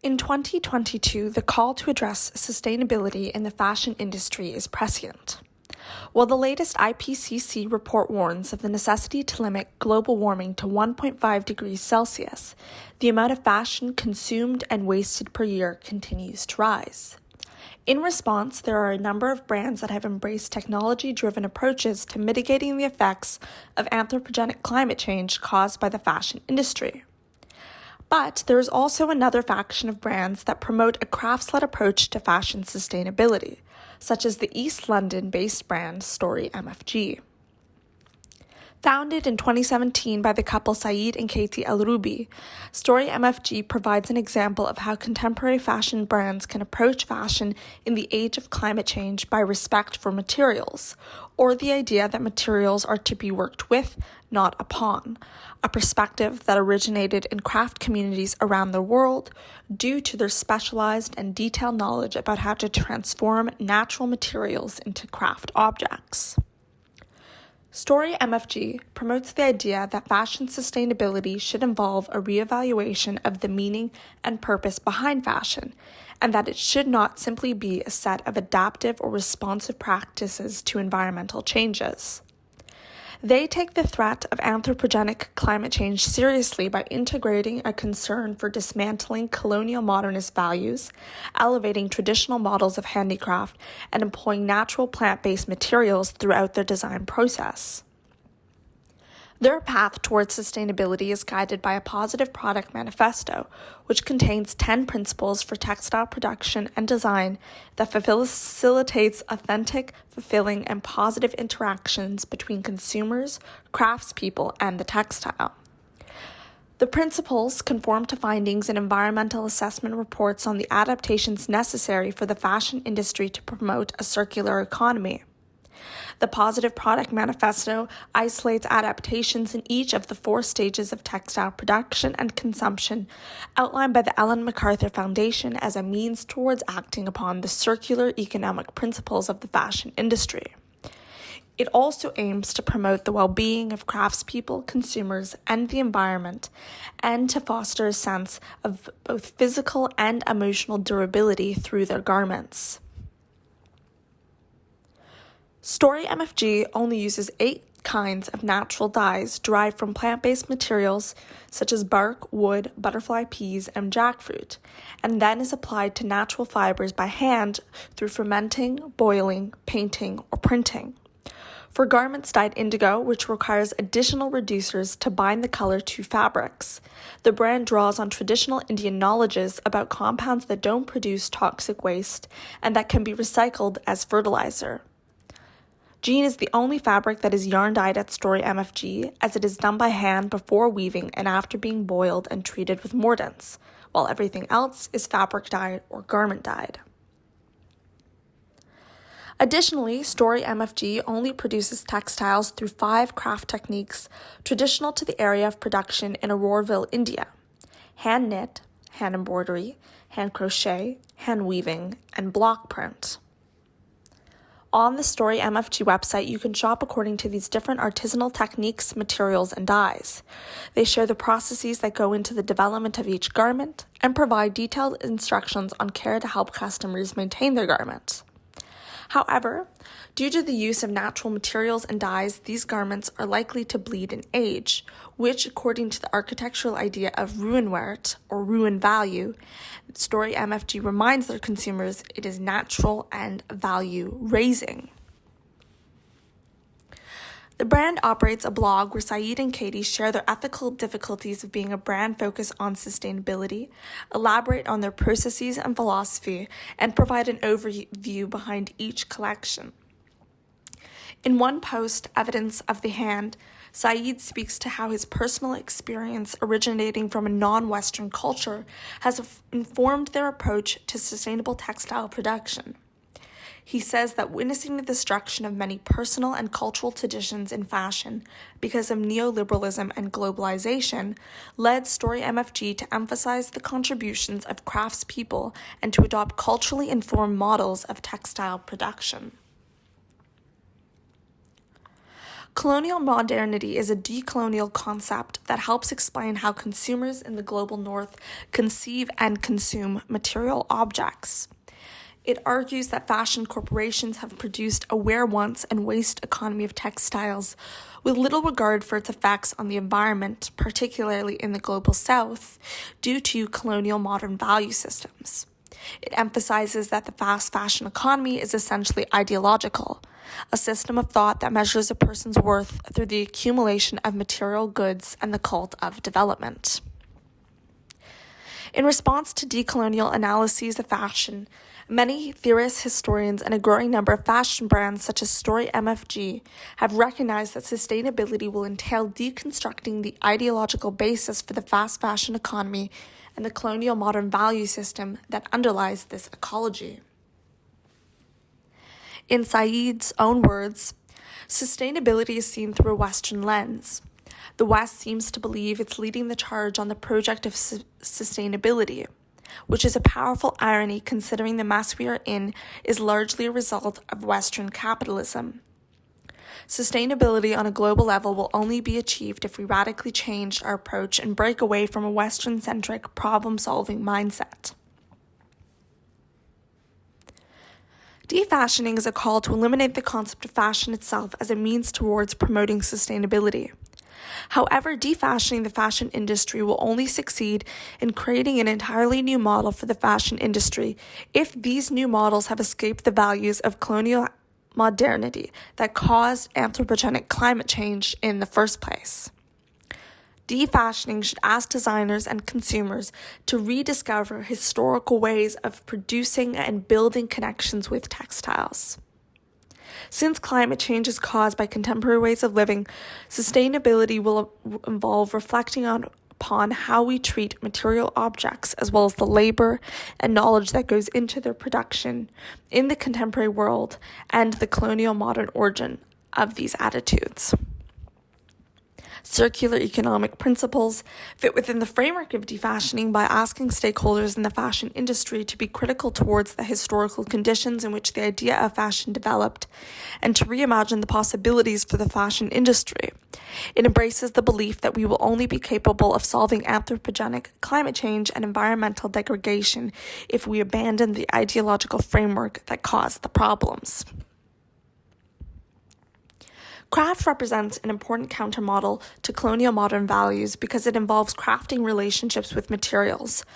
In 2022, the call to address sustainability in the fashion industry is prescient. While the latest IPCC report warns of the necessity to limit global warming to 1.5 degrees Celsius, the amount of fashion consumed and wasted per year continues to rise. In response, there are a number of brands that have embraced technology-driven approaches to mitigating the effects of anthropogenic climate change caused by the fashion industry. But there is also another faction of brands that promote a crafts-led approach to fashion sustainability, such as the East London-based brand Story MFG. Founded in 2017 by the couple Saeed and Katie El-Rubi, Story MFG provides an example of how contemporary fashion brands can approach fashion in the age of climate change by respect for materials, or the idea that materials are to be worked with, not upon, a perspective that originated in craft communities around the world due to their specialized and detailed knowledge about how to transform natural materials into craft objects. Story MFG promotes the idea that fashion sustainability should involve a reevaluation of the meaning and purpose behind fashion, and that it should not simply be a set of adaptive or responsive practices to environmental changes. They take the threat of anthropogenic climate change seriously by integrating a concern for dismantling colonial modernist values, elevating traditional models of handicraft, and employing natural plant-based materials throughout their design process. Their path towards sustainability is guided by a positive product manifesto, which contains 10 principles for textile production and design that facilitates authentic, fulfilling, and positive interactions between consumers, craftspeople, and the textile. The principles conform to findings in environmental assessment reports on the adaptations necessary for the fashion industry to promote a circular economy. The Positive Product Manifesto isolates adaptations in each of the 4 stages of textile production and consumption outlined by the Ellen MacArthur Foundation as a means towards acting upon the circular economic principles of the fashion industry. It also aims to promote the well-being of craftspeople, consumers, and the environment, and to foster a sense of both physical and emotional durability through their garments. Story MFG only uses 8 kinds of natural dyes derived from plant-based materials such as bark, wood, butterfly peas, and jackfruit, and then is applied to natural fibers by hand through fermenting, boiling, painting, or printing. For garments dyed indigo, which requires additional reducers to bind the color to fabrics, the brand draws on traditional Indian knowledges about compounds that don't produce toxic waste and that can be recycled as fertilizer. Jean is the only fabric that is yarn dyed at Story MFG, as it is done by hand before weaving and after being boiled and treated with mordants, while everything else is fabric dyed or garment dyed. Additionally, Story MFG only produces textiles through 5 craft techniques traditional to the area of production in Auroville, India: hand knit, hand embroidery, hand crochet, hand weaving, and block print. On the Story MFG website, you can shop according to these different artisanal techniques, materials, and dyes. They share the processes that go into the development of each garment and provide detailed instructions on care to help customers maintain their garments. However, due to the use of natural materials and dyes, these garments are likely to bleed in age, which, according to the architectural idea of ruinwert, or ruin value, Story MFG reminds their consumers it is natural and value-raising. The brand operates a blog where Saeed and Katie share their ethical difficulties of being a brand focused on sustainability, elaborate on their processes and philosophy, and provide an overview behind each collection. In one post, Evidence of the Hand, Saeed speaks to how his personal experience originating from a non-Western culture has informed their approach to sustainable textile production. He says that witnessing the destruction of many personal and cultural traditions in fashion because of neoliberalism and globalization led Story MFG to emphasize the contributions of craftspeople and to adopt culturally informed models of textile production. Colonial modernity is a decolonial concept that helps explain how consumers in the global north conceive and consume material objects. It argues that fashion corporations have produced a wear-once and waste economy of textiles with little regard for its effects on the environment, particularly in the global south, due to colonial modern value systems. It emphasizes that the fast fashion economy is essentially ideological, a system of thought that measures a person's worth through the accumulation of material goods and the cult of development. In response to decolonial analyses of fashion, many theorists, historians, and a growing number of fashion brands such as Story MFG have recognized that sustainability will entail deconstructing the ideological basis for the fast fashion economy and the colonial modern value system that underlies this ecology. In Said's own words, sustainability is seen through a Western lens. The West seems to believe it's leading the charge on the project of sustainability, which is a powerful irony considering the mess we are in is largely a result of Western capitalism. Sustainability on a global level will only be achieved if we radically change our approach and break away from a Western-centric problem-solving mindset. Defashioning is a call to eliminate the concept of fashion itself as a means towards promoting sustainability. However, defashioning the fashion industry will only succeed in creating an entirely new model for the fashion industry if these new models have escaped the values of colonial modernity that caused anthropogenic climate change in the first place. Defashioning should ask designers and consumers to rediscover historical ways of producing and building connections with textiles. Since climate change is caused by contemporary ways of living, sustainability will involve reflecting upon how we treat material objects as well as the labor and knowledge that goes into their production in the contemporary world and the colonial modern origin of these attitudes. Circular economic principles fit within the framework of defashioning by asking stakeholders in the fashion industry to be critical towards the historical conditions in which the idea of fashion developed and to reimagine the possibilities for the fashion industry. It embraces the belief that we will only be capable of solving anthropogenic climate change and environmental degradation if we abandon the ideological framework that caused the problems. Craft represents an important countermodel to colonial modern values because it involves crafting relationships with materials.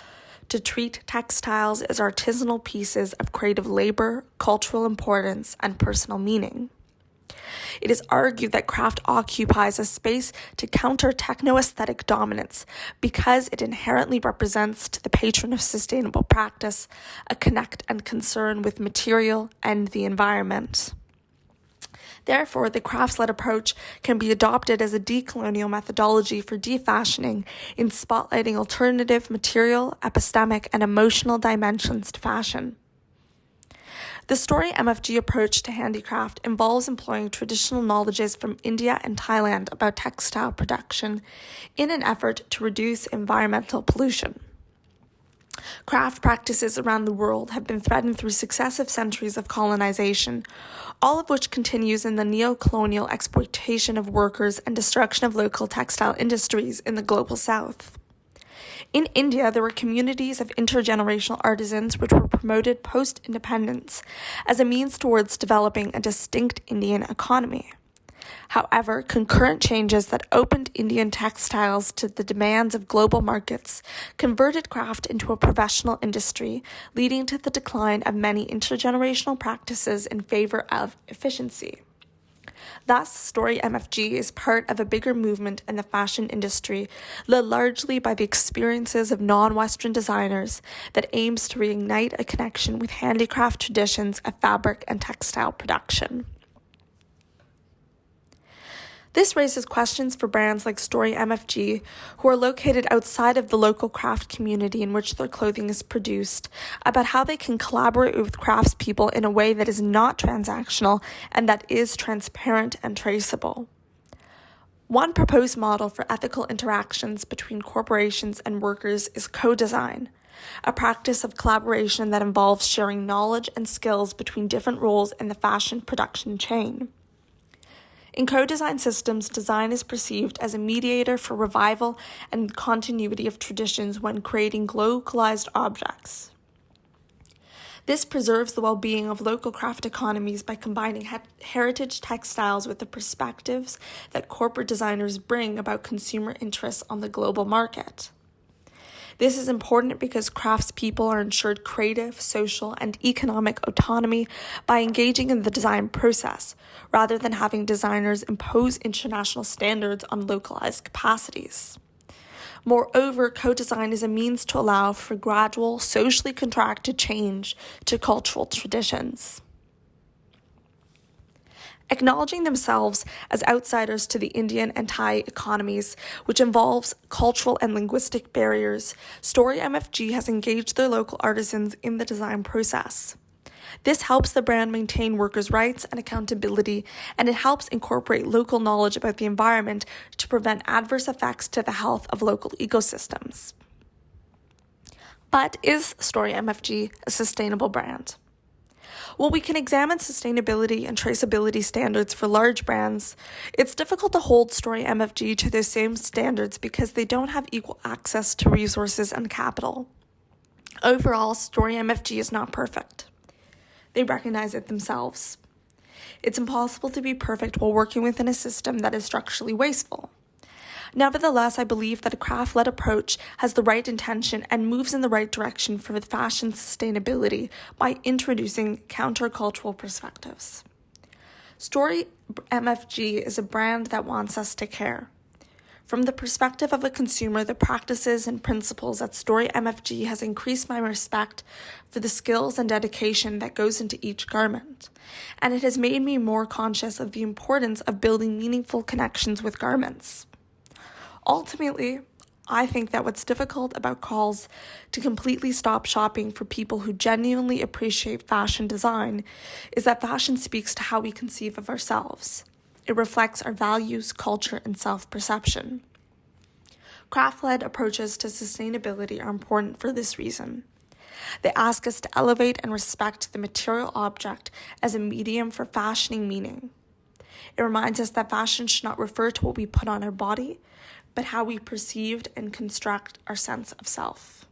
To treat textiles as artisanal pieces of creative labor, cultural importance, and personal meaning. It is argued that craft occupies a space to counter techno-aesthetic dominance because it inherently represents to the patron of sustainable practice a connect and concern with material and the environment. Therefore, the crafts-led approach can be adopted as a decolonial methodology for defashioning in spotlighting alternative material, epistemic, and emotional dimensions to fashion. The Story MFG approach to handicraft involves employing traditional knowledges from India and Thailand about textile production in an effort to reduce environmental pollution. Craft practices around the world have been threatened through successive centuries of colonization, all of which continues in the neo-colonial exploitation of workers and destruction of local textile industries in the global south. In India, there were communities of intergenerational artisans which were promoted post-independence as a means towards developing a distinct Indian economy. However, concurrent changes that opened Indian textiles to the demands of global markets converted craft into a professional industry, leading to the decline of many intergenerational practices in favor of efficiency. Thus, Story MFG is part of a bigger movement in the fashion industry, led largely by the experiences of non-Western designers that aims to reignite a connection with handicraft traditions of fabric and textile production. This raises questions for brands like Story MFG, who are located outside of the local craft community in which their clothing is produced, about how they can collaborate with craftspeople in a way that is not transactional and that is transparent and traceable. One proposed model for ethical interactions between corporations and workers is co-design, a practice of collaboration that involves sharing knowledge and skills between different roles in the fashion production chain. In co-design systems, design is perceived as a mediator for revival and continuity of traditions when creating localized objects. This preserves the well-being of local craft economies by combining heritage textiles with the perspectives that corporate designers bring about consumer interests on the global market. This is important because craftspeople are ensured creative, social, and economic autonomy by engaging in the design process, rather than having designers impose international standards on localized capacities. Moreover, co-design is a means to allow for gradual, socially contracted change to cultural traditions. Acknowledging themselves as outsiders to the Indian and Thai economies, which involves cultural and linguistic barriers, Story MFG has engaged their local artisans in the design process. This helps the brand maintain workers' rights and accountability, and it helps incorporate local knowledge about the environment to prevent adverse effects to the health of local ecosystems. But is Story MFG a sustainable brand? While we can examine sustainability and traceability standards for large brands, it's difficult to hold Story MFG to those same standards because they don't have equal access to resources and capital. Overall, Story MFG is not perfect. They recognize it themselves. It's impossible to be perfect while working within a system that is structurally wasteful. Nevertheless, I believe that a craft-led approach has the right intention and moves in the right direction for fashion sustainability by introducing countercultural perspectives. Story MFG is a brand that wants us to care. From the perspective of a consumer, the practices and principles at Story MFG has increased my respect for the skills and dedication that goes into each garment, and it has made me more conscious of the importance of building meaningful connections with garments. Ultimately, I think that what's difficult about calls to completely stop shopping for people who genuinely appreciate fashion design is that fashion speaks to how we conceive of ourselves. It reflects our values, culture, and self-perception. Craft-led approaches to sustainability are important for this reason. They ask us to elevate and respect the material object as a medium for fashioning meaning. It reminds us that fashion should not refer to what we put on our body, but how we perceived and construct our sense of self.